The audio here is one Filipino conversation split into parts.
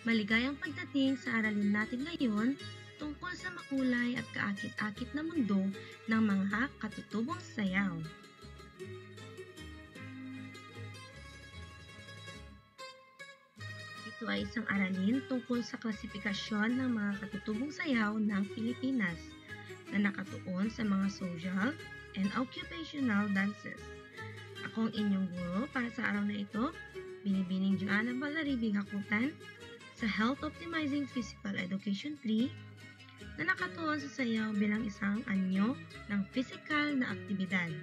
Maligayang pagdating sa aralin natin ngayon tungkol sa makulay at kaakit-akit na mundo ng mga katutubong sayaw. Ito ay isang aralin tungkol sa klasifikasyon ng mga katutubong sayaw ng Pilipinas na nakatuon sa mga social and occupational dances. Ako ang inyong guro para sa araw na ito, Binibining Joanna Valaribi Hakutan, sa Health Optimizing Physical Education 3 na nakatuon sa sayaw bilang isang anyo ng physical na aktibidad.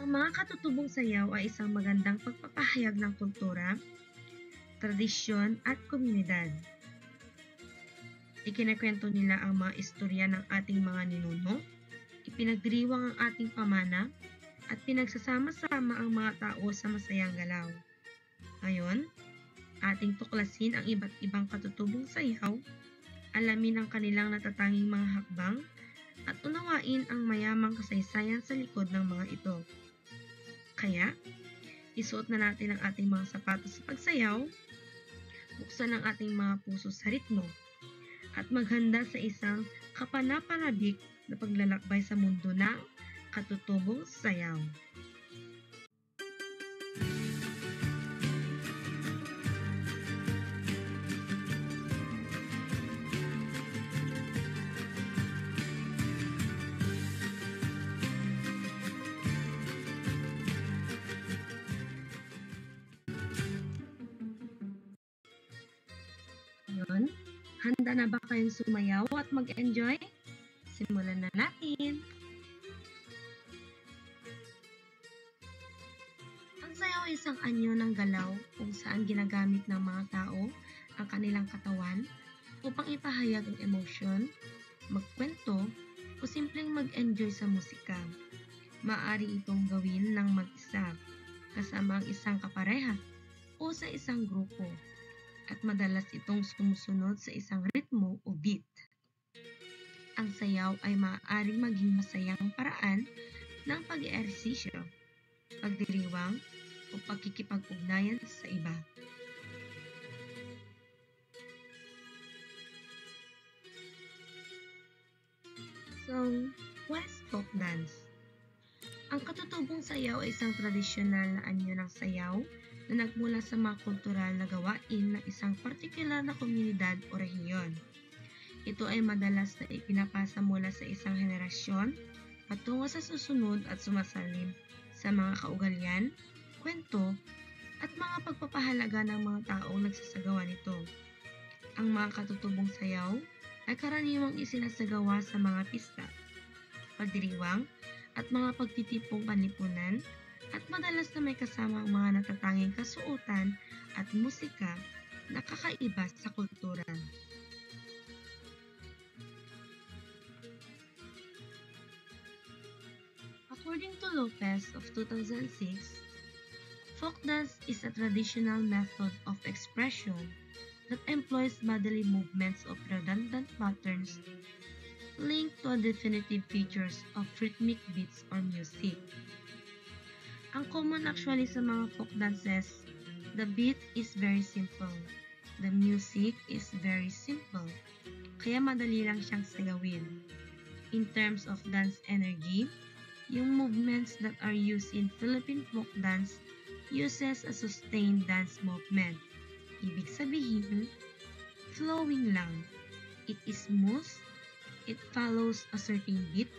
Ang mga katutubong sayaw ay isang magandang pagpapahayag ng kultura, tradisyon at komunidad. Ikinakwento nila ang mga istorya ng ating mga ninuno, ipinagdiriwang ang ating pamana, at pinagsasama-sama ang mga tao sa masayang galaw. Ngayon, ating tuklasin ang iba't ibang katutubong sayaw, alamin ang kanilang natatanging mga hakbang, at unawain ang mayamang kasaysayan sa likod ng mga ito. Kaya, isuot na natin ang ating mga sapatos sa pagsayaw, buksan ang ating mga puso sa ritmo, at maghanda sa isang kapanapanabik na paglalakbay sa mundo ng katutubong sayaw. Ngayon, handa na ba kayong sumayaw at mag-enjoy? Simulan na natin! Ang sayaw ay isang anyo ng galaw kung saan ginagamit ng mga tao ang kanilang katawan upang ipahayag ang emosyon, magkwento, o simpleng mag-enjoy sa musika. Maaari itong gawin ng mag-isa, kasama ang isang kapareha, o sa isang grupo. At madalas itong sumusunod sa isang ritmo o beat. Ang sayaw ay maaaring maging masayang paraan ng pag-eehersisyo, pagdiriwang, o pagkikipag-ugnayan sa iba. So, what is folk dance? Ang katutubong sayaw ay isang tradisyonal na anyo ng sayaw na nagmula sa mga kultural na gawain ng isang partikular na komunidad o rehiyon. Ito ay madalas na ipinapasa mula sa isang henerasyon patungo sa susunod at sumasalim sa mga kaugalian, kwento, at mga pagpapahalaga ng mga taong nagsasagawa nito. Ang mga katutubong sayaw ay karaniwang isinasagawa sa mga pista, pagdiriwang, at mga pagtitipong panlipunan, at madalas na may kasama ang mga natatanging kasuotan at musika na kakaiba sa kultura. According to Lopez of 2006, folk dance is a traditional method of expression that employs bodily movements of redundant patterns linked to definitive features of rhythmic beats or music. Ang common actually sa mga folk dances, the beat is very simple, the music is very simple, kaya madali lang siyang sagawin. In terms of dance energy, yung movements that are used in Philippine folk dance uses a sustained dance movement. Ibig sabihin, flowing lang. It is smooth, it follows a certain beat,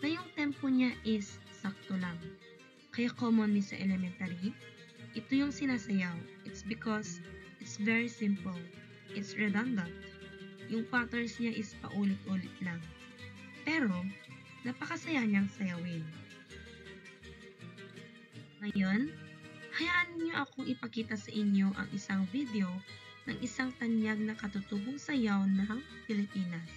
na yung tempo niya is sakto lang. Kaya commonly sa elementary, ito yung sinasayaw. It's because it's very simple. It's redundant. Yung patterns niya is paulit-ulit lang. Pero, napakasaya niyang sayawin. Ngayon, Hayaan niyo akong ipakita sa inyo ang isang video ng isang tanyag na katutubong sayaw ng Pilipinas.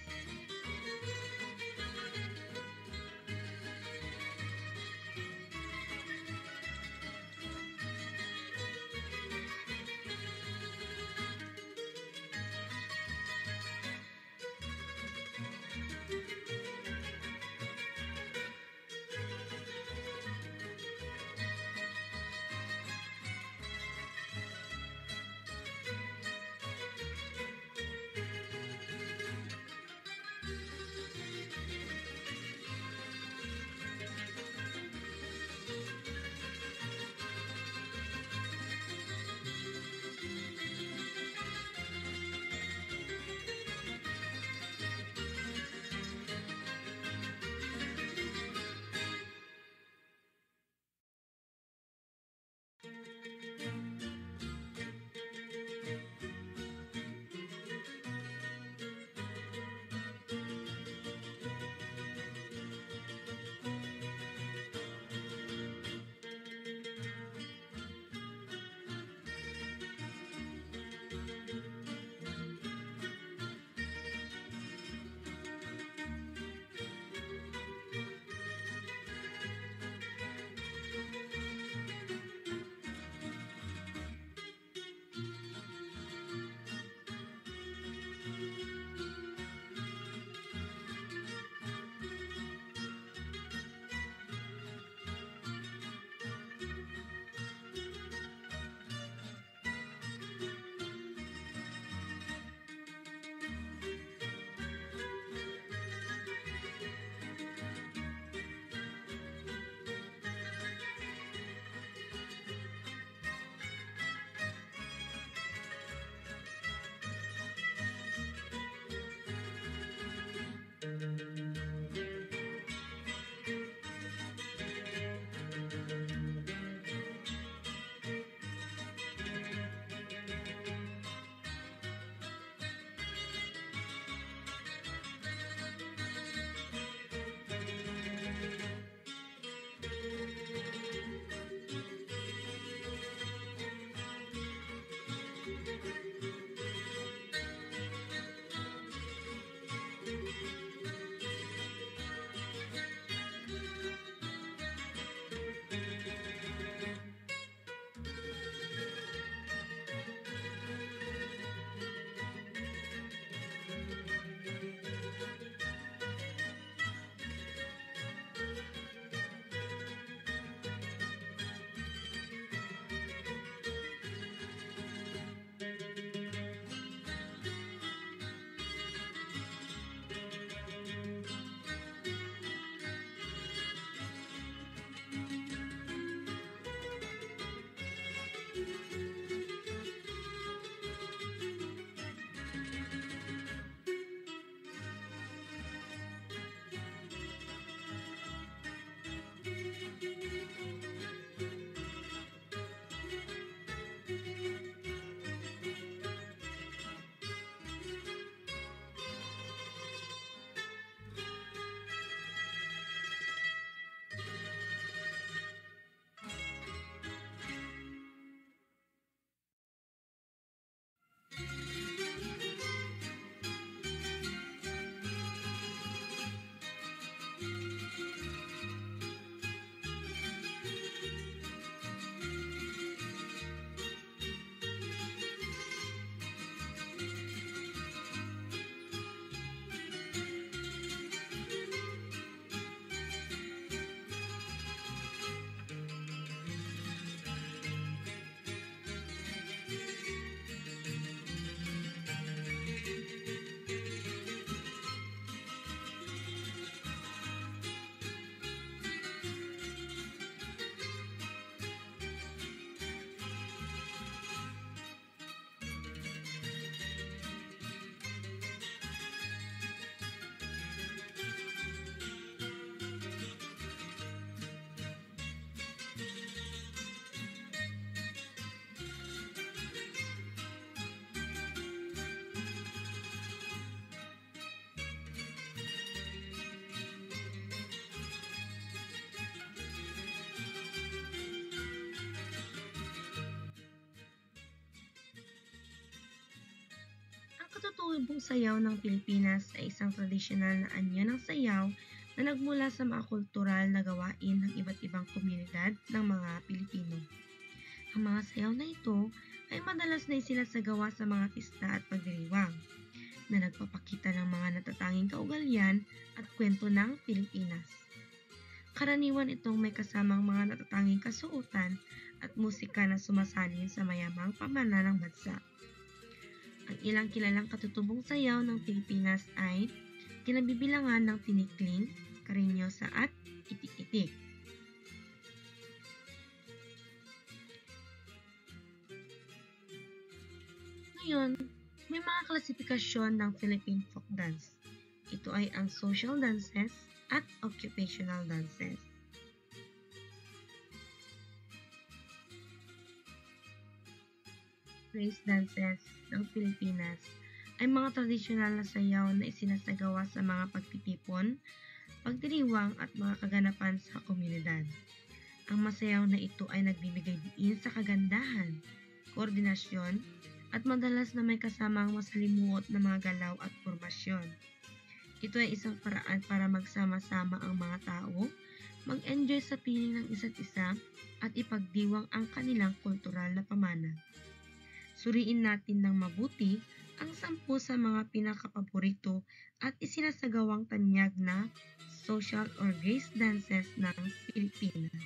katutubong sayaw ng Pilipinas ay isang tradisyonal na anyo ng sayaw na nagmula sa mga kultural na gawain ng iba't ibang komunidad ng mga Pilipino. Ang mga sayaw na ito ay madalas na isinasagawa sa mga pista at pagdiriwang na nagpapakita ng mga natatanging kaugalian at kwento ng Pilipinas. Karaniwan itong may kasamang mga natatanging kasuotan at musika na sumasalin sa mayamang pamana ng bansa. Ang ilang kilalang katutubong sayaw ng Pilipinas ay kinabibilangan ng tinikling, karinyosa at itik-itik. Ngayon, may mga klasifikasyon ng Philippine folk dance. Ito ay ang social dances at occupational dances. Race dances ng Pilipinas ay mga tradisyonal na sayaw na isinasagawa sa mga pagtitipon, pagdiriwang at mga kaganapan sa komunidad. Ang masayaw na ito ay nagbibigay diin sa kagandahan, koordinasyon, at madalas na may kasamang masalimuot na mga galaw at formasyon. Ito ay isang paraan para magsama-sama ang mga tao, mag-enjoy sa piling ng isa't isa, at ipagdiwang ang kanilang kultural na pamana. Suriin natin ng mabuti ang 10 sa mga pinakapaborito at isinasagawang tanyag na social or grace dances ng Pilipinas.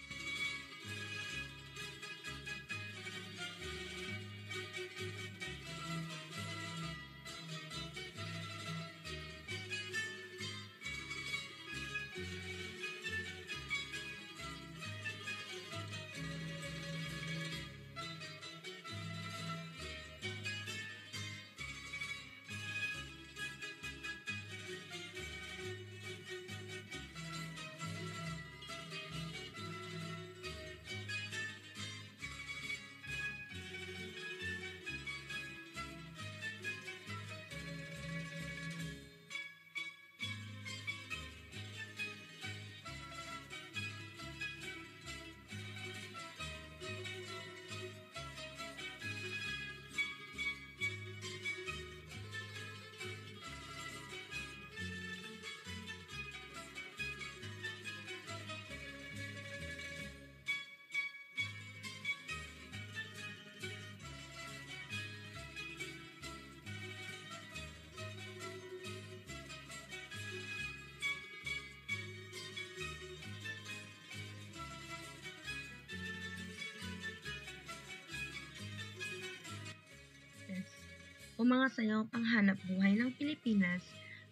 O mga sayaw panghanap buhay ng Pilipinas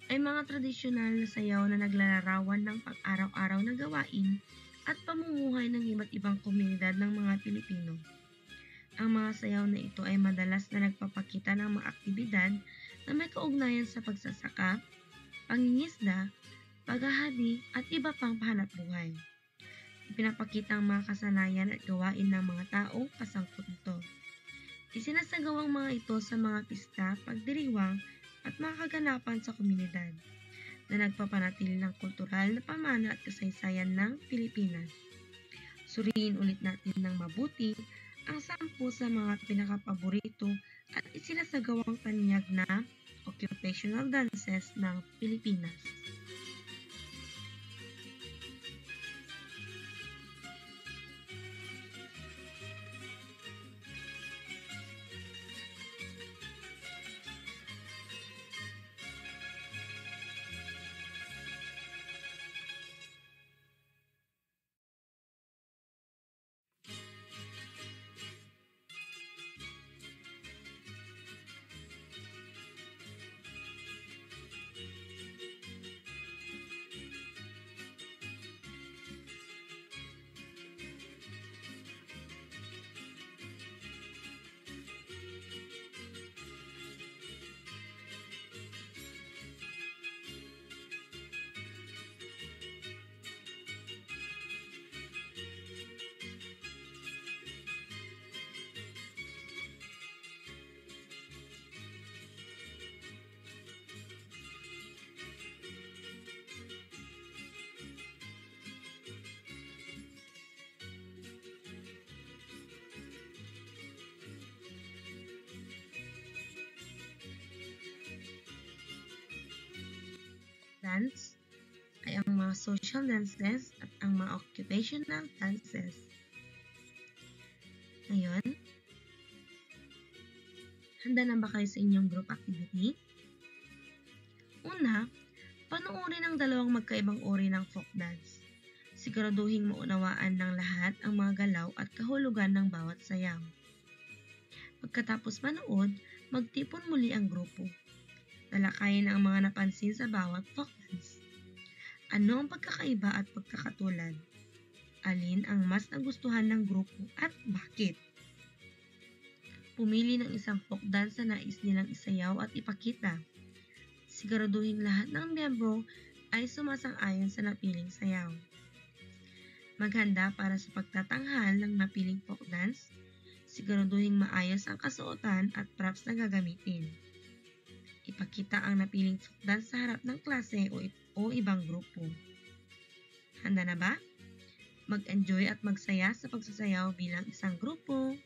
ay mga tradisyonal na sayaw na naglalarawan ng pang-araw-araw na gawain at pamumuhay ng iba't ibang komunidad ng mga Pilipino. Ang mga sayaw na ito ay madalas na nagpapakita ng mga aktibidad na may kaugnayan sa pagsasaka, pangingisda, paghahari at iba pang pahanap buhay. Ipinapakita ang mga kasanayan at gawain ng mga tao kasangkot nito. Isinasagawang mga ito sa mga pista, pagdiriwang at mga kaganapan sa komunidad na nagpapanatili ng kultural na pamana at kasaysayan ng Pilipinas. Suriin ulit natin ng mabuti ang 10 sa mga pinakapaborito at isinasagawang tanyag na occupational dances ng Pilipinas. dance ay ang mga social dances at ang mga occupational dances. Ngayon, handa na ba kayo sa inyong group activity? Una, panuorin ang dalawang magkaibang uri ng folk dance. Siguraduhin maunawaan ng lahat ang mga galaw at kahulugan ng bawat sayaw. Pagkatapos manood, magtipon muli ang grupo. Talakayin ang mga napansin sa bawat folk dance. Ano ang pagkakaiba at pagkakatulad? Alin ang mas nagustuhan ng grupo at bakit? Pumili ng isang folk dance na nais nilang isayaw at ipakita. Siguraduhin lahat ng miyembro ay sumasang-ayon sa napiling sayaw. Maghanda para sa pagtatanghal ng napiling folk dance. Siguraduhin maayos ang kasuotan at props na gagamitin. Ipakita ang napiling folk dance sa harap ng klase o ibang grupo. Handa na ba? Mag-enjoy at magsaya sa pagsasayaw bilang isang grupo.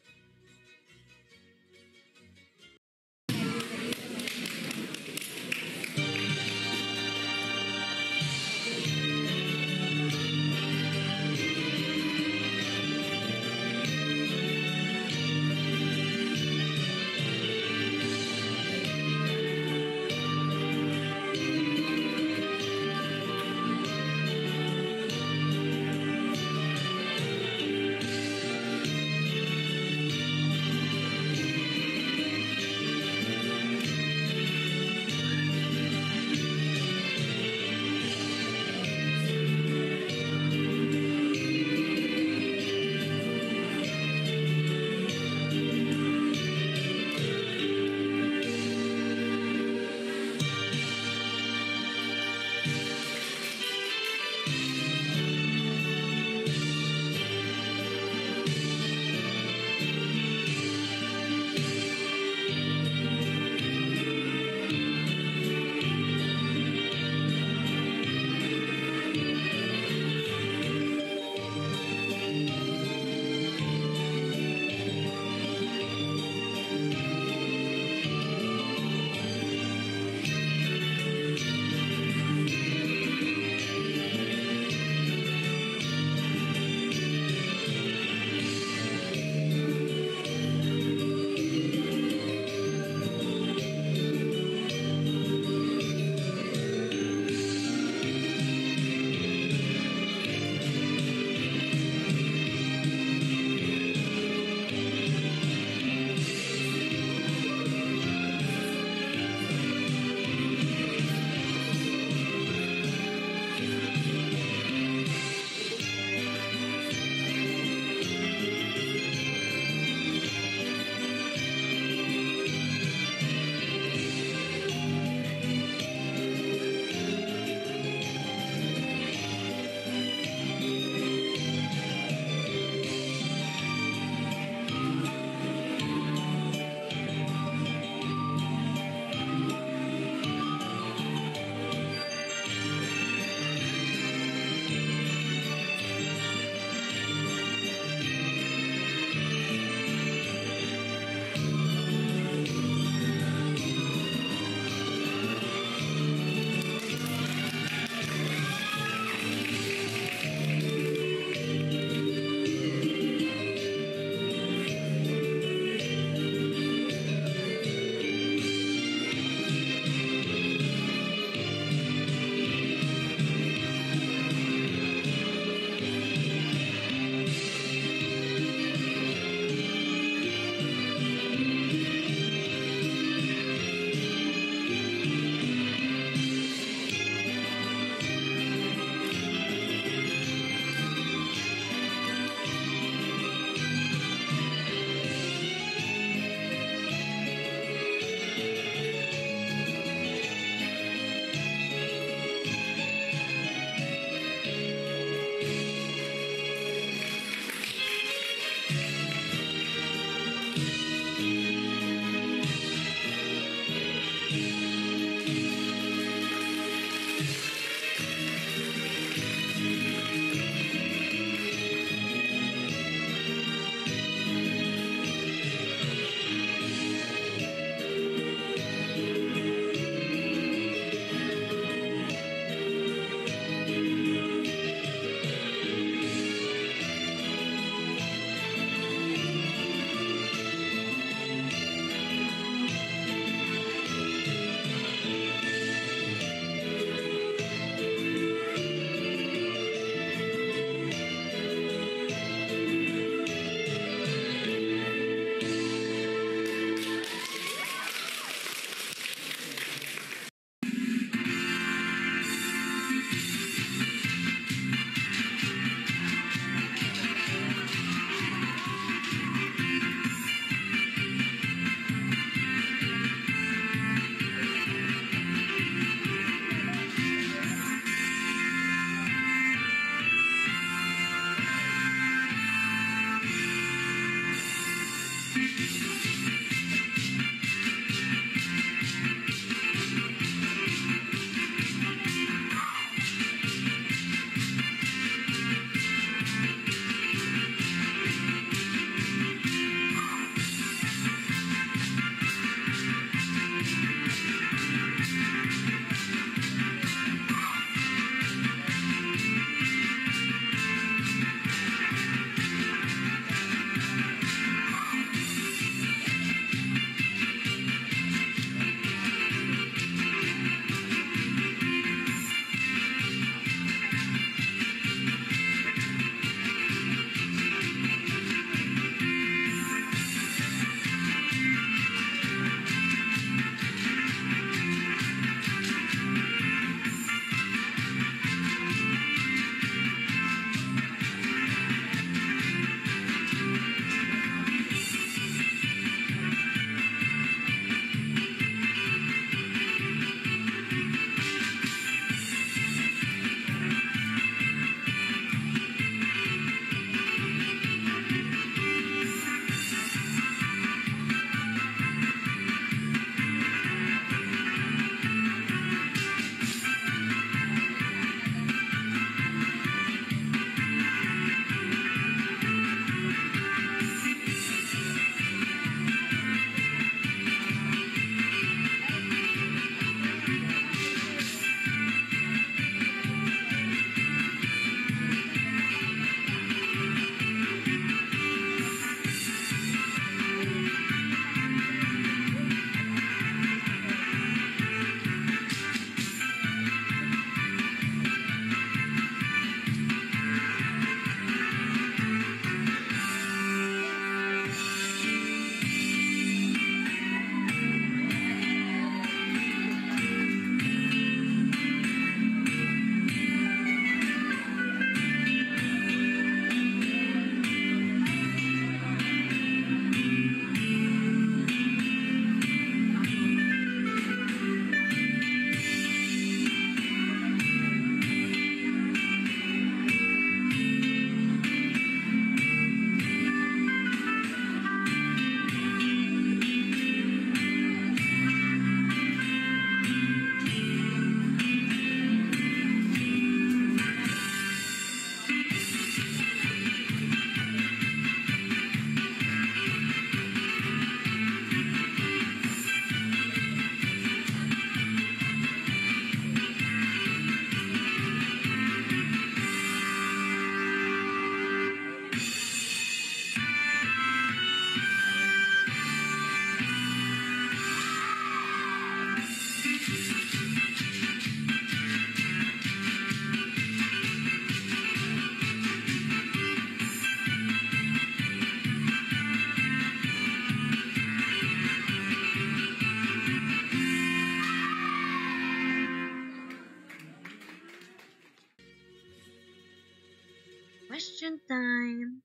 Question time!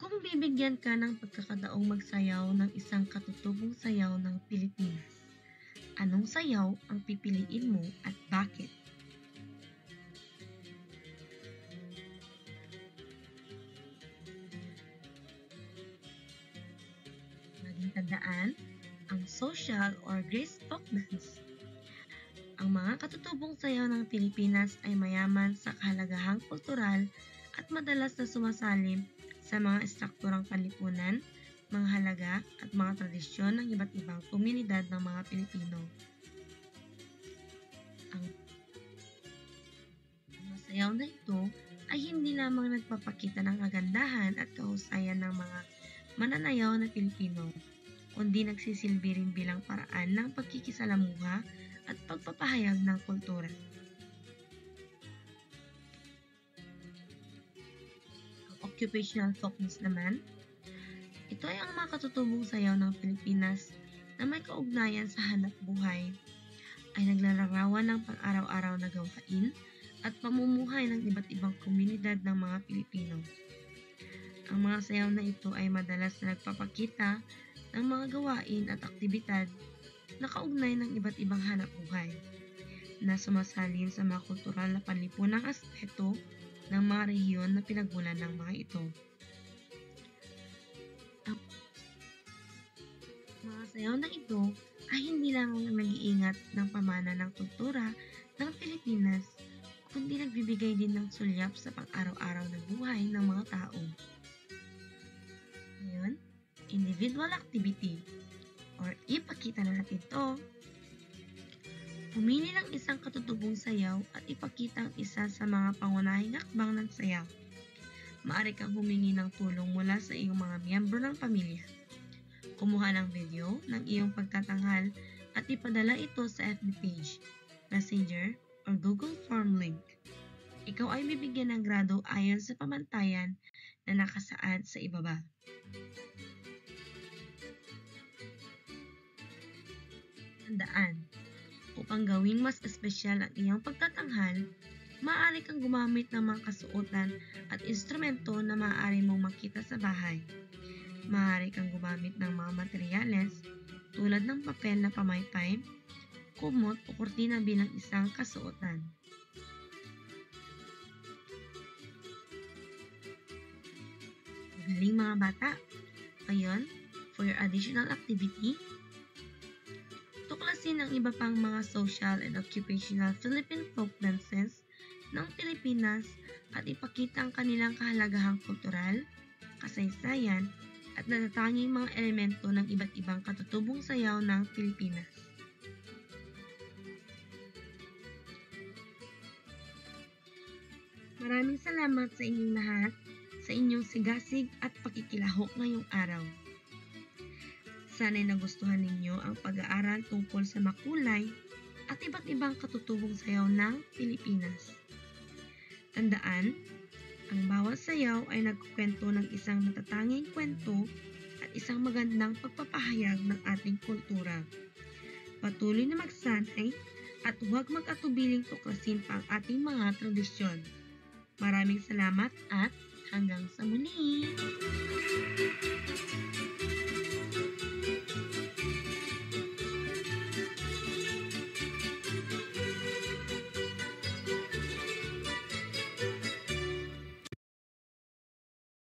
Kung bibigyan ka ng pagkakataong magsayaw ng isang katutubong sayaw ng Pilipinas, anong sayaw ang pipiliin mo at bakit? Laging tandaan ang social or grace folk dance. Ang mga katutubong sayaw ng Pilipinas ay mayaman sa kahalagahang kultural at madalas na sumasalim sa mga estrukturang panlipunan, mga halaga at mga tradisyon ng iba't ibang komunidad ng mga Pilipino. Ang mga sayaw na ito ay hindi lamang nagpapakita ng kagandahan at kahusayan ng mga mananayaw na Pilipino, kundi nagsisilbi rin bilang paraan ng pagkikisalamuha at pagpapahayag ng kultura. Ang occupational folk dance naman, ito ay ang mga katutubong sayaw ng Pilipinas na may kaugnayan sa hanap buhay, ay naglalarawan ng pang-araw-araw na gawain at pamumuhay ng iba't ibang komunidad ng mga Pilipino. Ang mga sayaw na ito ay madalas na nagpapakita ng mga gawain at aktibidad na kaugnay ng iba't ibang hanap buhay na sumasalin sa mga kultural na panlipunang aspeto ng mga rehiyon na pinagmulan ng mga ito. Ang mga sayaw na ito ay hindi lamang nag-iingat ng pamana ng kultura ng Pilipinas, kundi nagbibigay din ng sulyap sa pang-araw-araw na buhay ng mga tao. Ngayon, individual activity or ipakita natin to. Pumili ng isang katutubong sayaw at ipakita ang isa sa mga pangunahing hakbang ng sayaw. Maaari kang humingi ng tulong mula sa iyong mga miyembro ng pamilya. Kumuha ng video ng iyong pagtatanghal at ipadala ito sa FB page, Messenger, or Google Form link. Ikaw ay bibigyan ng grado ayon sa pamantayan na nakasaad sa ibaba. Tandaan, upang gawing mas espesyal ang iyong pagtatanghal, maaari kang gumamit ng mga kasuotan at instrumento na maaari mong makita sa bahay. Maaari kang gumamit ng mga materyales tulad ng papel na pamaypay, kumot o kurtina bilang isang kasuotan. Magaling mga bata! Ngayon, for your additional activity, tuklasin ang iba pang mga social and occupational Philippine folk dances ng Pilipinas at ipakita ang kanilang kahalagahang kultural, kasaysayan, at natatanging mga elemento ng iba't ibang katutubong sayaw ng Pilipinas. Maraming salamat sa inyong lahat sa inyong sigasig at pakikilahok ngayong araw. Sana'y nagustuhan ninyo ang pag-aaral tungkol sa makulay at iba't ibang katutubong sayaw ng Pilipinas. Tandaan, ang bawat sayaw ay nagkukwento ng isang matatanging kwento at isang magandang pagpapahayag ng ating kultura. Patuloy na magsanay at huwag mag-atubiling tuklasin pa ang ating mga tradisyon. Maraming salamat at hanggang sa muli!